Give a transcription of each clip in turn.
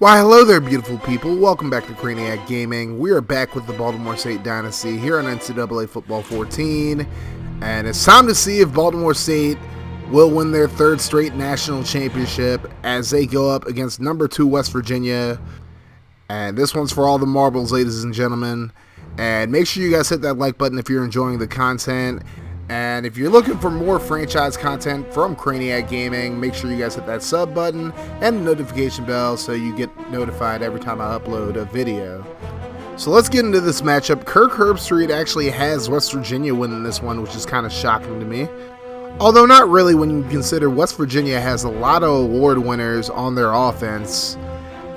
Why, hello there, beautiful people. Welcome back to Craniac Gaming. We are back with the Baltimore State Dynasty here on NCAA Football 14. And it's time to see if Baltimore State will win their third straight national championship as they go up against number 2 West Virginia. And this one's for all the marbles, ladies and gentlemen. And make sure you guys hit that like button if you're enjoying the content. And if you're looking for more franchise content from Craniac Gaming, make sure you guys hit that sub button and the notification bell so you get notified every time I upload a video. So let's get into this matchup. Kirk Herbstreit actually has West Virginia winning this one, which is kind of shocking to me. Although not really when you consider West Virginia has a lot of award winners on their offense.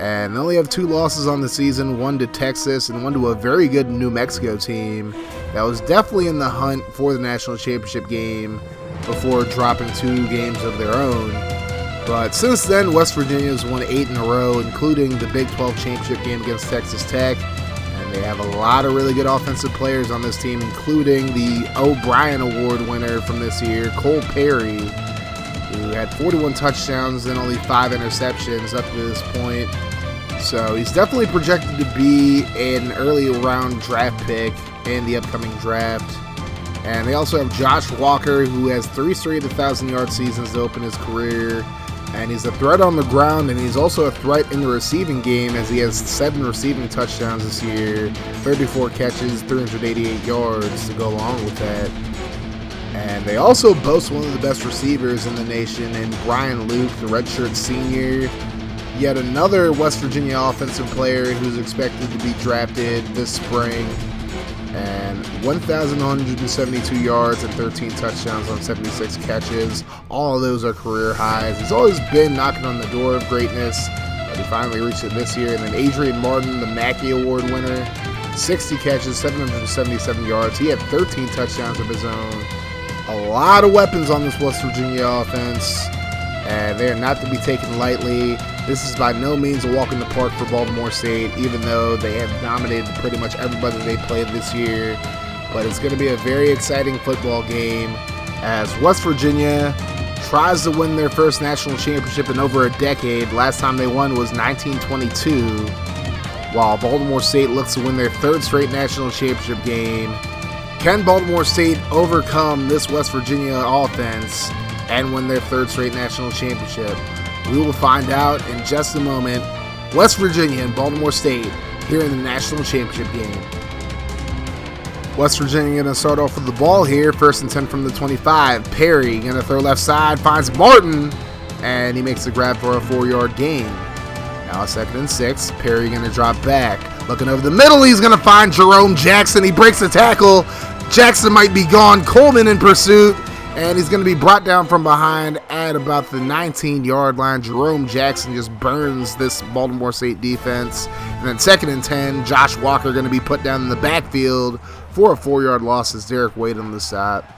And they only have 2 losses on the season, one to Texas and one to a very good New Mexico team that was definitely in the hunt for the national championship game before dropping 2 games of their own. But since then, West Virginia's won 8 in a row, including the Big 12 championship game against Texas Tech. And they have a lot of really good offensive players on this team, including the O'Brien Award winner from this year, Cole Perry, who had 41 touchdowns and only 5 interceptions up to this point. So he's definitely projected to be an early round draft pick in the upcoming draft. And they also have Josh Walker, who has 3 straight 1,000-yard seasons to open his career. And he's a threat on the ground, and he's also a threat in the receiving game as he has 7 receiving touchdowns this year, 34 catches, 388 yards to go along with that. And they also boast one of the best receivers in the nation in Brian Luke, the redshirt senior. Yet another West Virginia offensive player who's expected to be drafted this spring. And 1,172 yards and 13 touchdowns on 76 catches. All of those are career highs. He's always been knocking on the door of greatness, but he finally reached it this year. And then Adrian Martin, the Mackey Award winner, 60 catches, 777 yards. He had 13 touchdowns of his own. A lot of weapons on this West Virginia offense, and they are not to be taken lightly. This is by no means a walk in the park for Baltimore State, even though they have dominated pretty much everybody they played this year. But it's going to be a very exciting football game as West Virginia tries to win their first national championship in over a decade. Last time they won was 1922, while Baltimore State looks to win their 3rd straight national championship game. Can Baltimore State overcome this West Virginia offense and win their 3rd straight national championship? We will find out in just a moment. West Virginia and Baltimore State here in the national championship game. West Virginia going to start off with the ball here. 1st and 10 from the 25. Perry going to throw left side, finds Martin, and he makes the grab for a 4-yard gain. Now 2nd and 6. Perry going to drop back. Looking over the middle, he's going to find Jerome Jackson. He breaks the tackle. Jackson might be gone. Coleman in pursuit. And he's going to be brought down from behind at about the 19-yard line. Jerome Jackson just burns this Baltimore State defense. And then 2nd and 10, Josh Walker going to be put down in the backfield for a 4-yard loss as Derek Wade on the stop.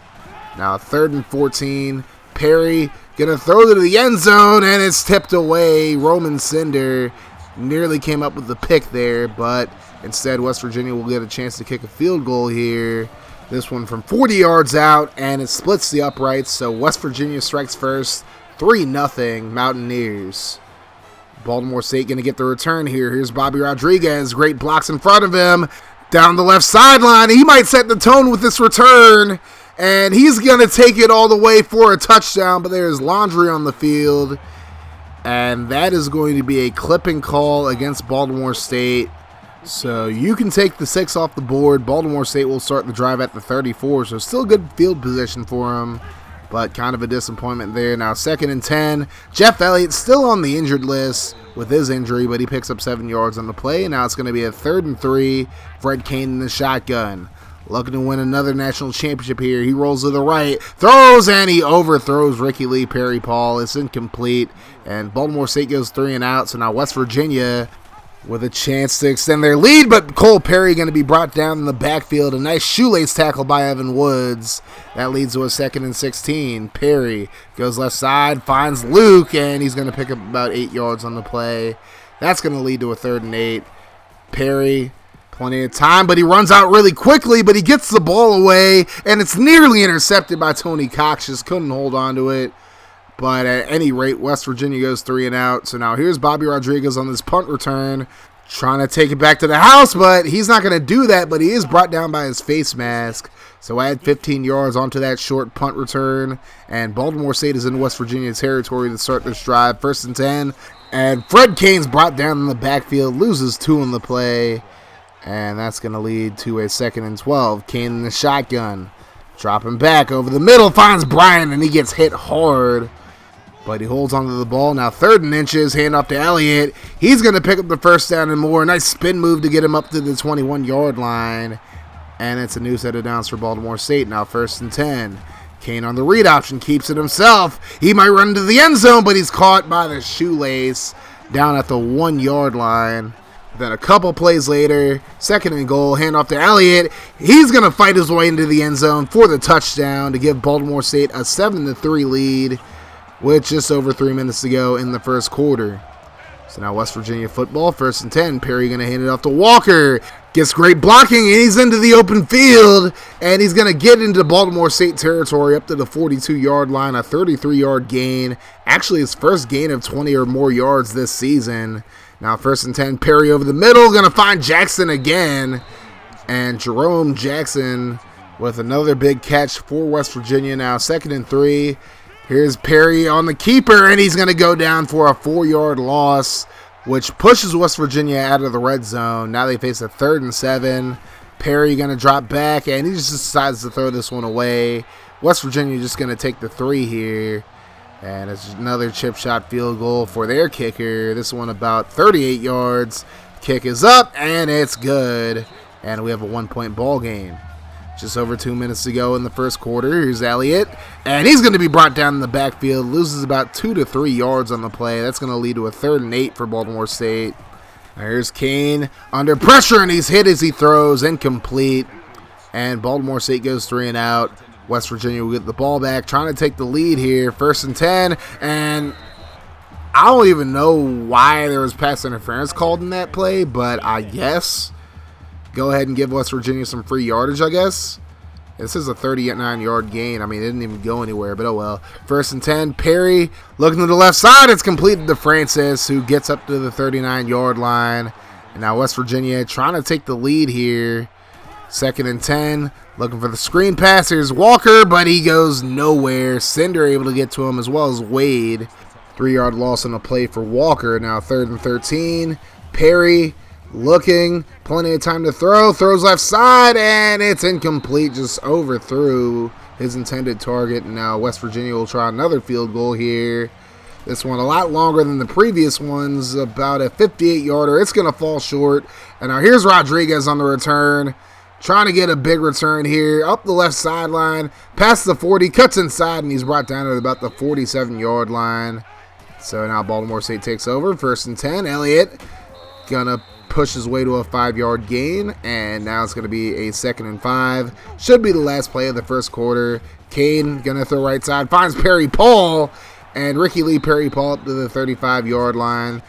Now 3rd and 14, Perry going to throw to the end zone, and it's tipped away. Roman Cinder nearly came up with the pick there, but instead West Virginia will get a chance to kick a field goal here. This one from 40 yards out, and it splits the uprights, so West Virginia strikes first, 3-0 Mountaineers. Baltimore State going to get the return here. Here's Bobby Rodriguez, great blocks in front of him, down the left sideline. He might set the tone with this return, and he's going to take it all the way for a touchdown, but there's Laundry on the field, and that is going to be a clipping call against Baltimore State. So you can take the 6 off the board. Baltimore State will start the drive at the 34, so still good field position for them, but kind of a disappointment there. Now 2nd and 10. Jeff Elliott still on the injured list with his injury, but he picks up 7 yards on the play. Now it's going to be a 3rd and 3. Fred Kane in the shotgun. Looking to win another national championship here. He rolls to the right, throws, and he overthrows Ricky Lee Perry Paul. It's incomplete, and Baltimore State goes 3 and out. So now West Virginia with a chance to extend their lead, but Cole Perry going to be brought down in the backfield. A nice shoelace tackle by Evan Woods. That leads to a 2nd and 16. Perry goes left side, finds Luke, and he's going to pick up about 8 yards on the play. That's going to lead to a 3rd and 8. Perry, plenty of time, but he runs out really quickly, but he gets the ball away, and it's nearly intercepted by Tony Cox. Just couldn't hold on to it. But at any rate, West Virginia goes 3 and out. So now here's Bobby Rodriguez on this punt return, trying to take it back to the house, but he's not going to do that, but he is brought down by his face mask. So add 15 yards onto that short punt return, and Baltimore State is in West Virginia territory to start this drive. 1st and 10, and Fred Kane's brought down in the backfield, loses 2 on the play, and that's going to lead to a 2nd and 12. Kane in the shotgun, dropping back over the middle, finds Bryan, and he gets hit hard. But he holds onto the ball. Now 3rd and inches, hand off to Elliott. He's going to pick up the 1st down and more. Nice spin move to get him up to the 21-yard line. And it's a new set of downs for Baltimore State. Now 1st and 10. Kane on the read option, keeps it himself. He might run into the end zone, but he's caught by the shoelace down at the 1-yard line. Then a couple plays later, 2nd and goal, hand off to Elliott. He's going to fight his way into the end zone for the touchdown to give Baltimore State a 7-3 lead, with just over 3 minutes to go in the first quarter. So now West Virginia football, 1st and 10. Perry going to hand it off to Walker. Gets great blocking, and he's into the open field. And he's going to get into Baltimore State territory up to the 42-yard line, a 33-yard gain. Actually, his first gain of 20 or more yards this season. Now 1st and 10, Perry over the middle. Going to find Jackson again. And Jerome Jackson with another big catch for West Virginia. Now 2nd and 3. Here's Perry on the keeper, and he's going to go down for a 4-yard loss, which pushes West Virginia out of the red zone. Now they face a 3rd and 7. Perry going to drop back, and he just decides to throw this one away. West Virginia just going to take the 3 here, and it's another chip shot field goal for their kicker. This one about 38 yards. Kick is up, and it's good, and we have a 1-point ball game. Just over 2 minutes to go in the first quarter. Here's Elliott, and he's going to be brought down in the backfield. Loses about 2 to 3 yards on the play. That's going to lead to a 3rd and 8 for Baltimore State. Here's Kane under pressure, and he's hit as he throws, incomplete. And Baltimore State goes 3 and out. West Virginia will get the ball back, trying to take the lead here. 1st and 10, and I don't even know why there was pass interference called in that play, but I guess go ahead and give West Virginia some free yardage, I guess. This is a 39-yard gain. I mean, it didn't even go anywhere, but oh well. 1st and 10, Perry looking to the left side. It's completed to Francis, who gets up to the 39-yard line. And now West Virginia trying to take the lead here. 2nd and 10, looking for the screen pass. Here's Walker, but he goes nowhere. Cinder able to get to him, as well as Wade. 3-yard loss on the play for Walker. Now 3rd and 13, Perry looking, plenty of time to throw, throws left side, and it's incomplete, just overthrew his intended target. And now West Virginia will try another field goal here. This one a lot longer than the previous ones, about a 58-yarder. It's going to fall short. And now here's Rodriguez on the return, trying to get a big return here, up the left sideline, past the 40, cuts inside, and he's brought down at about the 47-yard line. So now Baltimore State takes over, 1st and 10. Elliott gonna push his way to a 5-yard gain, and now it's going to be a 2nd and 5. Should be the last play of the first quarter. Kane going to throw right side, finds Perry Paul, and Ricky Lee Perry Paul up to the 35-yard line.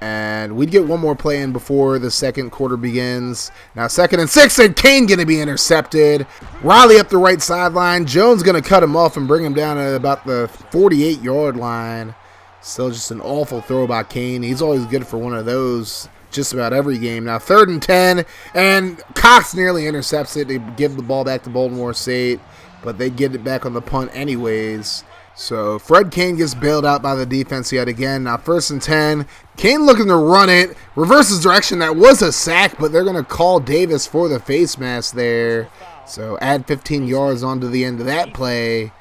And we'd get one more play in before the second quarter begins. Now 2nd and 6, and Kane going to be intercepted. Riley up the right sideline. Jones going to cut him off and bring him down at about the 48-yard line. Still just an awful throw by Kane. He's always good for one of those just about every game. Now 3rd and 10, and Cox nearly intercepts it to give the ball back to Baltimore State, but they get it back on the punt anyways. So Fred Kane gets bailed out by the defense yet again. Now 1st and 10, Kane looking to run it, reverses direction. That was a sack, but they're going to call Davis for the face mask there. So add 15 yards onto the end of that play.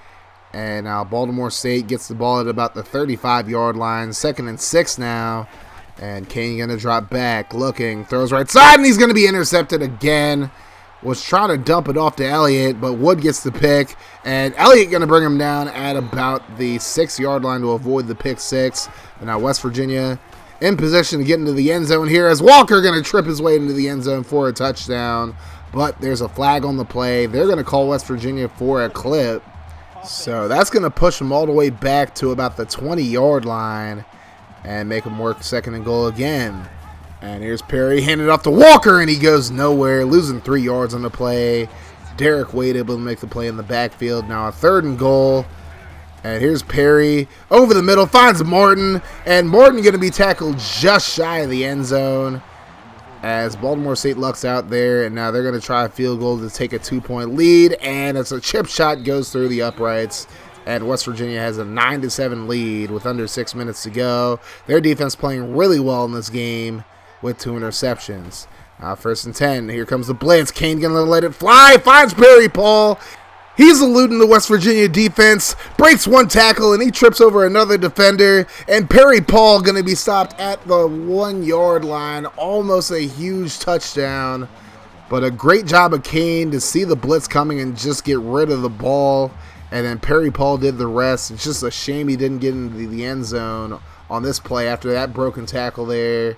And now Baltimore State gets the ball at about the 35-yard line. 2nd and 6 now. And Kane going to drop back, looking, throws right side, and he's going to be intercepted again. Was trying to dump it off to Elliott, but Wood gets the pick. And Elliott going to bring him down at about the 6-yard line to avoid the pick 6. And now West Virginia in position to get into the end zone here, as Walker going to trip his way into the end zone for a touchdown. But there's a flag on the play. They're going to call West Virginia for a clip. So that's going to push them all the way back to about the 20-yard line and make them work 2nd and goal again. And here's Perry, handed off to Walker, and he goes nowhere, losing 3 yards on the play. Derek Wade able to make the play in the backfield. Now a 3rd and goal. And here's Perry over the middle, finds Martin, and Martin going to be tackled just shy of the end zone as Baltimore State lucks out there, and now they're going to try a field goal to take a 2-point lead, and it's a chip shot, goes through the uprights, and West Virginia has a 9-7 lead with under 6 minutes to go. Their defense playing really well in this game with 2 interceptions. Now 1st and 10, here comes the blitz. Kane going to let it fly, finds Perry Paul. He's eluding the West Virginia defense, breaks one tackle, and he trips over another defender. And Perry Paul going to be stopped at the 1-yard line. Almost a huge touchdown. But a great job of Kane to see the blitz coming and just get rid of the ball. And then Perry Paul did the rest. It's just a shame he didn't get into the end zone on this play after that broken tackle there.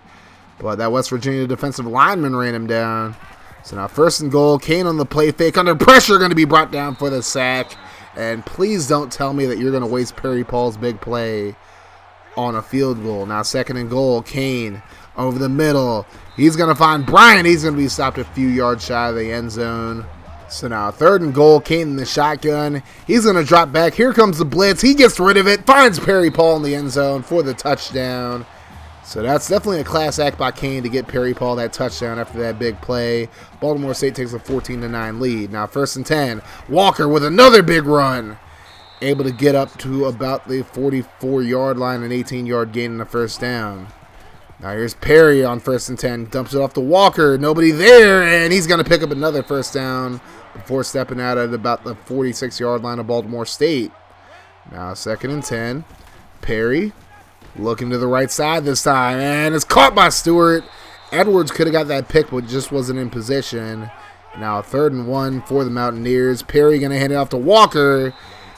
But that West Virginia defensive lineman ran him down. So now 1st and goal, Kane on the play fake, under pressure, going to be brought down for the sack. And please don't tell me that you're going to waste Perry Paul's big play on a field goal. Now 2nd and goal, Kane over the middle. He's going to find Bryant. He's going to be stopped a few yards shy of the end zone. So now 3rd and goal, Kane in the shotgun. He's going to drop back. Here comes the blitz. He gets rid of it, finds Perry Paul in the end zone for the touchdown. So that's definitely a class act by Kane to get Perry Paul that touchdown after that big play. Baltimore State takes a 14-9 lead. Now 1st and 10, Walker with another big run. Able to get up to about the 44-yard line, an 18-yard gain and a 1st down. Now here's Perry on 1st and 10, dumps it off to Walker. Nobody there, and he's going to pick up another 1st down before stepping out at about the 46-yard line of Baltimore State. Now 2nd and 10, Perry. Looking to the right side this time, and it's caught by Stewart. Edwards could have got that pick, but just wasn't in position. Now 3rd and 1 for the Mountaineers. Perry going to hand it off to Walker,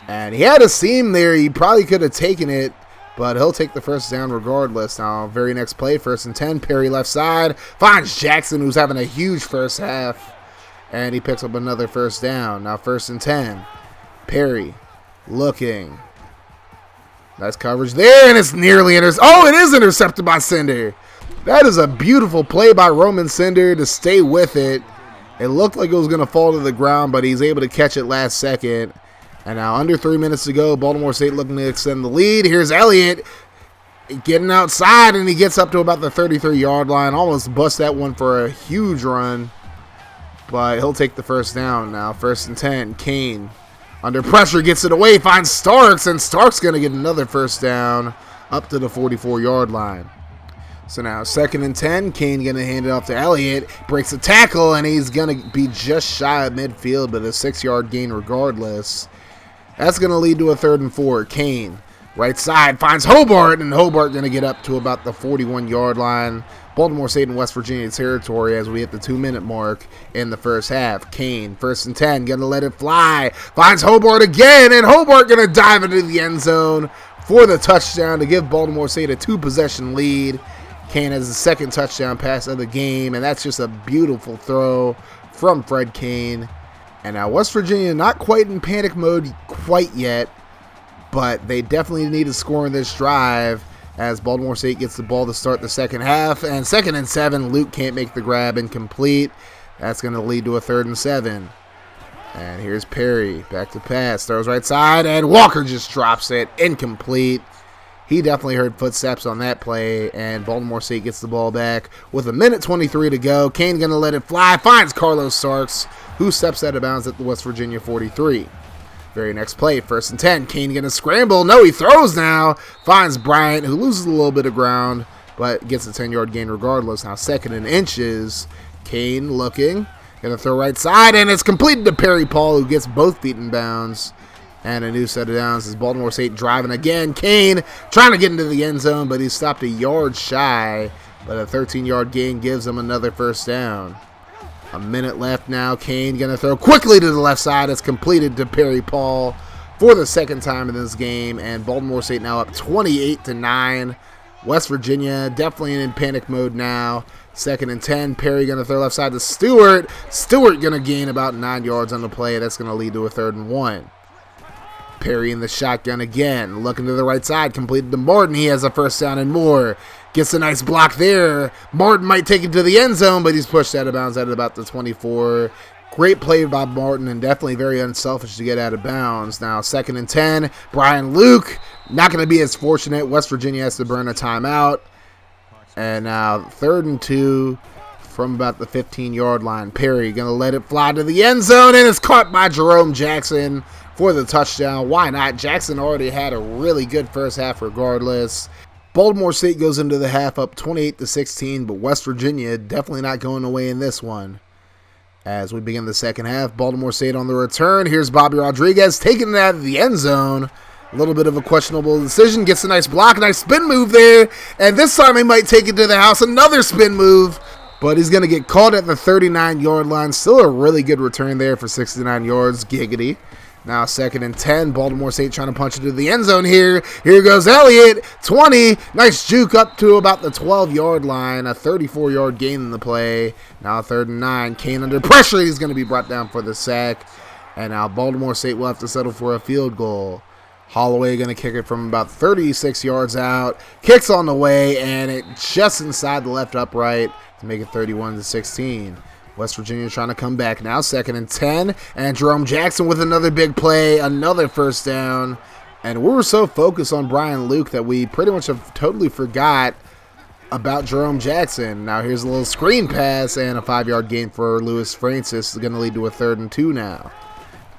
and he had a seam there. He probably could have taken it, but he'll take the 1st down regardless. Now, very next play, 1st and 10, Perry left side, finds Jackson, who's having a huge first half, and he picks up another 1st down. Now 1st and 10, Perry looking. Nice coverage there, and it's nearly intercepted. Oh, it is intercepted by Cinder. That is a beautiful play by Roman Cinder to stay with it. It looked like it was going to fall to the ground, but he's able to catch it last second. And now under 3 minutes to go, Baltimore State looking to extend the lead. Here's Elliott getting outside, and he gets up to about the 33-yard line. Almost busts that one for a huge run, but he'll take the 1st down. Now 1st and 10, Kane. Under pressure, gets it away, finds Starks, and Starks going to get another 1st down up to the 44-yard line. So now 2nd and 10, Kane going to hand it off to Elliott, breaks a tackle, and he's going to be just shy of midfield, but a 6-yard gain regardless. That's going to lead to a 3rd and 4. Kane, right side, finds Hobart, and Hobart going to get up to about the 41-yard line. Baltimore State and West Virginia territory as we hit the 2-minute mark in the 1st half. Kane, 1st and 10, going to let it fly. Finds Hobart again, and Hobart going to dive into the end zone for the touchdown to give Baltimore State a 2-possession lead. Kane has the 2nd touchdown pass of the game, and that's just a beautiful throw from Fred Kane. And now West Virginia not quite in panic mode quite yet, but they definitely need to score in this drive as Baltimore State gets the ball to start the 2nd half. And 2nd and 7, Luke can't make the grab, incomplete. That's going to lead to a 3rd and 7. And here's Perry, back to pass, throws right side, and Walker just drops it, incomplete. He definitely heard footsteps on that play, and Baltimore State gets the ball back with 1:23 to go. Kane going to let it fly, finds Carlos Starks, who steps out of bounds at the West Virginia 43. Very next play, 1st and 10, Kane going to scramble. No, he throws now. Finds Bryant, who loses a little bit of ground, but gets a 10-yard gain regardless. Now 2nd and inches, Kane looking, going to throw right side, and it's completed to Perry Paul, who gets both feet in bounds. And a new set of downs as Baltimore State driving again. Kane trying to get into the end zone, but he's stopped a yard shy. But a 13-yard gain gives him another 1st down. A minute left now. Kane going to throw quickly to the left side. It's completed to Perry Paul for the 2nd time in this game. And Baltimore State now up 28-9. West Virginia definitely in panic mode now. 2nd and 10. Perry going to throw left side to Stewart. Stewart going to gain about 9 yards on the play. That's going to lead to a 3rd and 1. Perry in the shotgun again. Looking to the right side. Completed to Martin. He has a 1st down and more. Gets a nice block there. Martin might take it to the end zone, but he's pushed out of bounds at about the 24. Great play by Martin, and definitely very unselfish to get out of bounds. Now 2nd and 10. Brian Luke, not going to be as fortunate. West Virginia has to burn a timeout. And now 3rd and 2 from about the 15-yard line. Perry going to let it fly to the end zone, and it's caught by Jerome Jackson for the touchdown. Why not? Jackson already had a really good first half regardless. Baltimore State goes into the half up 28-16, but West Virginia definitely not going away in this one. As we begin the second half, Baltimore State on the return. Here's Bobby Rodriguez taking it out of the end zone. A little bit of a questionable decision. Gets a nice block, nice spin move there. And this time he might take it to the house. Another spin move. But he's going to get caught at the 39-yard line. Still a really good return there for 69 yards. Giggity. Now 2nd and 10. Baltimore State trying to punch it to the end zone here. Here goes Elliott. 20. Nice juke up to about the 12-yard line. A 34-yard gain in the play. Now 3rd and 9. Kane under pressure. He's going to be brought down for the sack. And now Baltimore State will have to settle for a field goal. Holloway going to kick it from about 36 yards out. Kicks on the way, and it just inside the left upright to make it 31-16. West Virginia trying to come back now. 2nd and 10. And Jerome Jackson with another big play. Another first down. And we were so focused on Brian Luke that we pretty much have totally forgot about Jerome Jackson. Now here's a little screen pass and a 5-yard gain for Lewis Francis. Is going to lead to a 3rd and 2 now.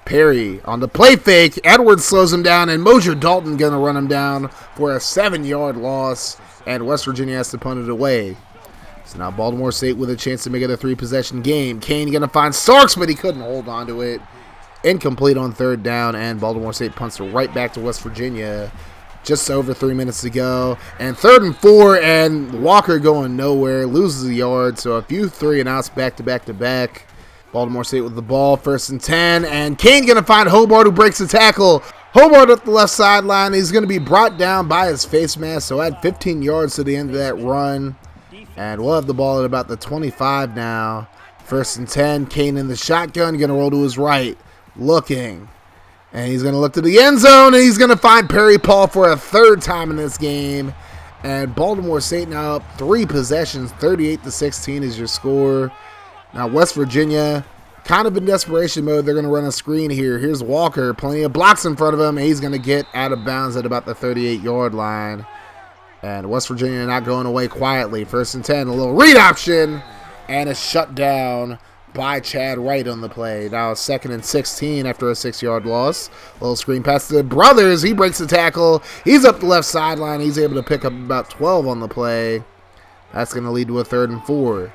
Perry on the play fake. Edwards slows him down, and Mosier Dalton going to run him down for a 7-yard loss. And West Virginia has to punt it away. So now Baltimore State with a chance to make it a 3-possession game. Kane going to find Starks, but he couldn't hold on to it. Incomplete on 3rd down, and Baltimore State punts it right back to West Virginia. Just over 3 minutes to go. And 3rd and 4, and Walker going nowhere. Loses a yard, so a few 3-and-outs back to back to back. Baltimore State with the ball, 1st and 10. And Kane going to find Hobart, who breaks the tackle. Hobart up the left sideline. He's going to be brought down by his face mask, so add 15 yards to the end of that run. And we'll have the ball at about the 25 now. 1st and 10. Kane in the shotgun, going to roll to his right. Looking. And he's going to look to the end zone, and he's going to find Perry Paul for a 3rd time in this game. And Baltimore State now up 3 possessions. 38-16 is your score. Now West Virginia kind of in desperation mode. They're going to run a screen here. Here's Walker. Plenty of blocks in front of him. And he's going to get out of bounds at about the 38-yard line. And West Virginia not going away quietly. 1st and 10. A little read option. And a shut down by Chad Wright on the play. Now 2nd and 16 after a 6-yard loss. A little screen pass to the Brothers. He breaks the tackle. He's up the left sideline. He's able to pick up about 12 on the play. That's going to lead to a 3rd and 4.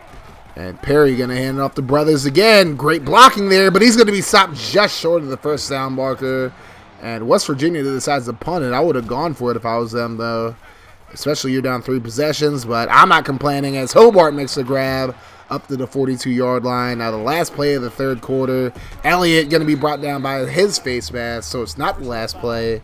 And Perry going to hand it off to Brothers again. Great blocking there, but he's going to be stopped just short of the first down marker. And West Virginia decides to punt it. I would have gone for it if I was them, though. Especially you're down 3 possessions, but I'm not complaining as Hobart makes the grab up to the 42-yard line. Now the last play of the 3rd quarter. Elliott going to be brought down by his face mask, so it's not the last play.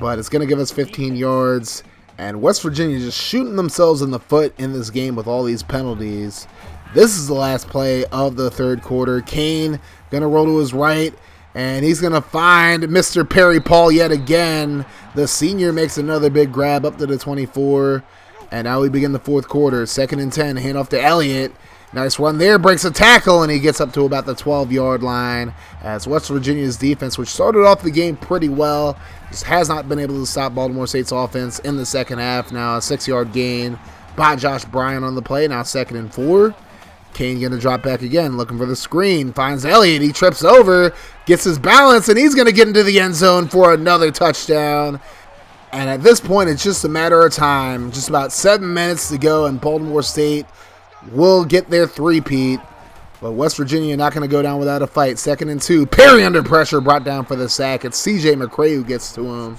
But it's going to give us 15 yards. And West Virginia just shooting themselves in the foot in this game with all these penalties. This is the last play of the 3rd quarter. Kane going to roll to his right, and he's going to find Mr. Perry Paul yet again. The senior makes another big grab up to the 24. And now we begin the 4th quarter. 2nd and 10, hand off to Elliott. Nice run there, breaks a tackle, and he gets up to about the 12-yard line. As West Virginia's defense, which started off the game pretty well, just has not been able to stop Baltimore State's offense in the second half. Now a 6-yard gain by Josh Bryant on the play. Now 2nd and 4. Kane going to drop back again, looking for the screen. Finds Elliott. He trips over, gets his balance, and he's going to get into the end zone for another touchdown. And at this point, it's just a matter of time. Just about 7 minutes to go, and Baltimore State will get their three-peat. But West Virginia not going to go down without a fight. 2nd and 2. Perry under pressure, brought down for the sack. It's C.J. McCray who gets to him.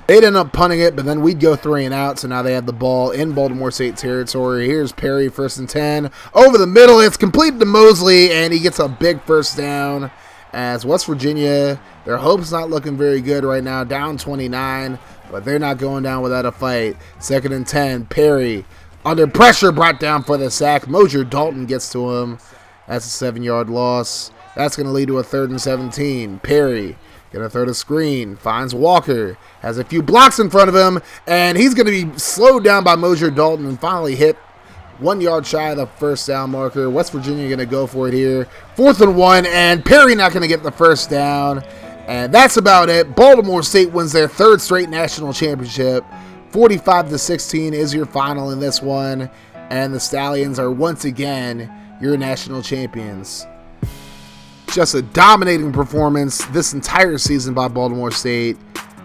They'd end up punting it, but then we'd go 3 and out. So now they have the ball in Baltimore State territory. Here's Perry, 1st and 10. Over the middle, it's completed to Mosley, and he gets a big first down. As West Virginia, their hopes not looking very good right now. Down 29, but they're not going down without a fight. 2nd and 10. Perry under pressure, brought down for the sack. Mosier Dalton gets to him. That's a 7-yard loss. That's going to lead to a 3rd and 17. Perry going to throw the screen. Finds Walker. Has a few blocks in front of him. And he's going to be slowed down by Mosier Dalton and finally hit 1 yard shy of the first down marker. West Virginia going to go for it here. 4th and 1, and Perry not going to get the first down. And that's about it. Baltimore State wins their 3rd straight national championship. 45-16 is your final in this one. And the Stallions are once again your national champions. Just a dominating performance this entire season by Baltimore State.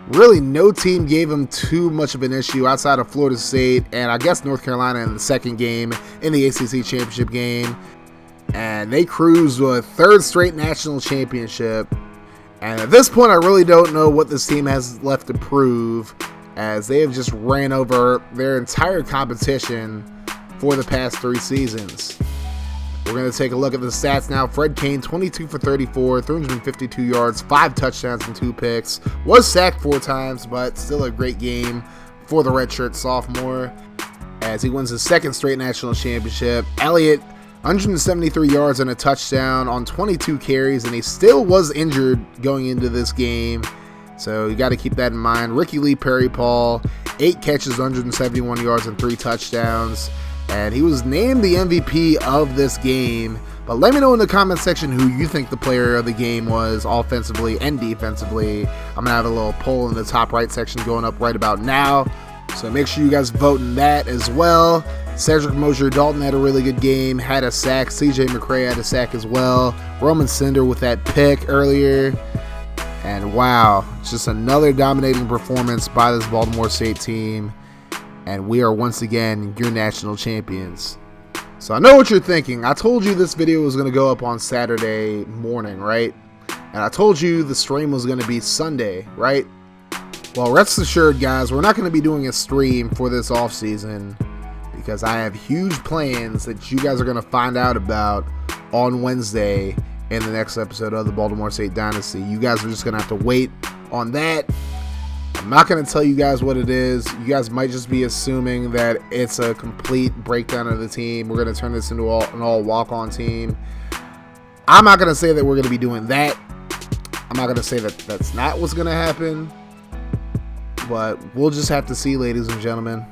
Really, no team gave them too much of an issue outside of Florida State and I guess North Carolina in the second game in the ACC championship game. And they cruised to a 3rd straight national championship. And at this point, I really don't know what this team has left to prove, as they have just ran over their entire competition for the past 3 seasons. We're going to take a look at the stats now. Fred Kane, 22 for 34, 352 yards, 5 touchdowns and 2 picks. Was sacked 4 times, but still a great game for the redshirt sophomore as he wins his 2nd straight national championship. Elliott, 173 yards and a touchdown on 22 carries, and he still was injured going into this game, so you got to keep that in mind. Ricky Lee Perry Paul, 8 catches, 171 yards and 3 touchdowns. And he was named the MVP of this game. But let me know in the comment section who you think the player of the game was offensively and defensively. I'm going to have a little poll in the top right section going up right about now. So make sure you guys vote in that as well. Cedric Mosier Dalton had a really good game, had a sack. CJ McCray had a sack as well. Roman Cinder with that pick earlier. And wow, just another dominating performance by this Baltimore State team. And we are once again your national champions. So I know what you're thinking. I told you this video was going to go up on Saturday morning, right? And I told you the stream was going to be Sunday, right? Well, rest assured, guys, we're not going to be doing a stream for this offseason because I have huge plans that you guys are going to find out about on Wednesday in the next episode of the Baltimore State Dynasty. You guys are just going to have to wait on that. I'm not going to tell you guys what it is. You guys might just be assuming that it's a complete breakdown of the team. We're going to turn this into an all walk-on team. I'm not going to say that we're going to be doing that. I'm not going to say that that's not what's going to happen. But we'll just have to see, ladies and gentlemen.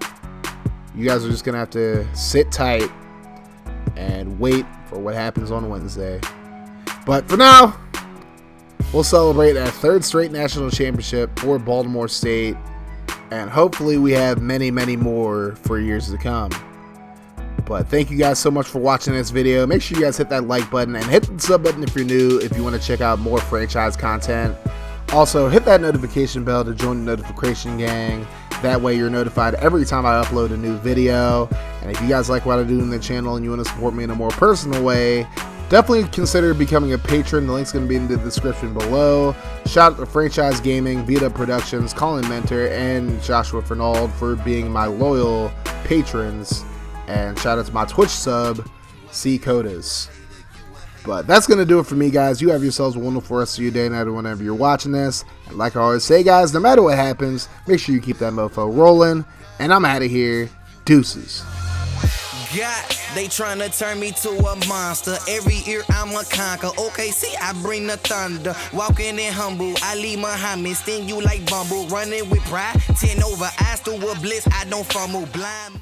You guys are just going to have to sit tight and wait for what happens on Wednesday. But for now, we'll celebrate our 3rd straight national championship for Baltimore State, and hopefully we have many, many more for years to come. But thank you guys so much for watching this video. Make sure you guys hit that like button and hit the sub button if you're new, if you want to check out more franchise content. Also, hit that notification bell to join the notification gang. That way you're notified every time I upload a new video. And if you guys like what I do in the channel and you want to support me in a more personal way, definitely consider becoming a patron. The link's going to be in the description below. Shout out to Franchise Gaming, Vita Productions, Colin Mentor, and Joshua Fernald for being my loyal patrons. And shout out to my Twitch sub, C Codas. But that's going to do it for me, guys. You have yourselves a wonderful rest of your day, night, or whenever you're watching this. And like I always say, guys, no matter what happens, make sure you keep that mofo rolling. And I'm out of here. Deuces. God, they tryna turn me to a monster. Every year I'm a conquer. Okay, see, I bring the thunder. Walking in humble, Ali Muhammad. Sting you like Bumble. Running with pride. 10 over, eyes to a bliss. I don't fumble blind.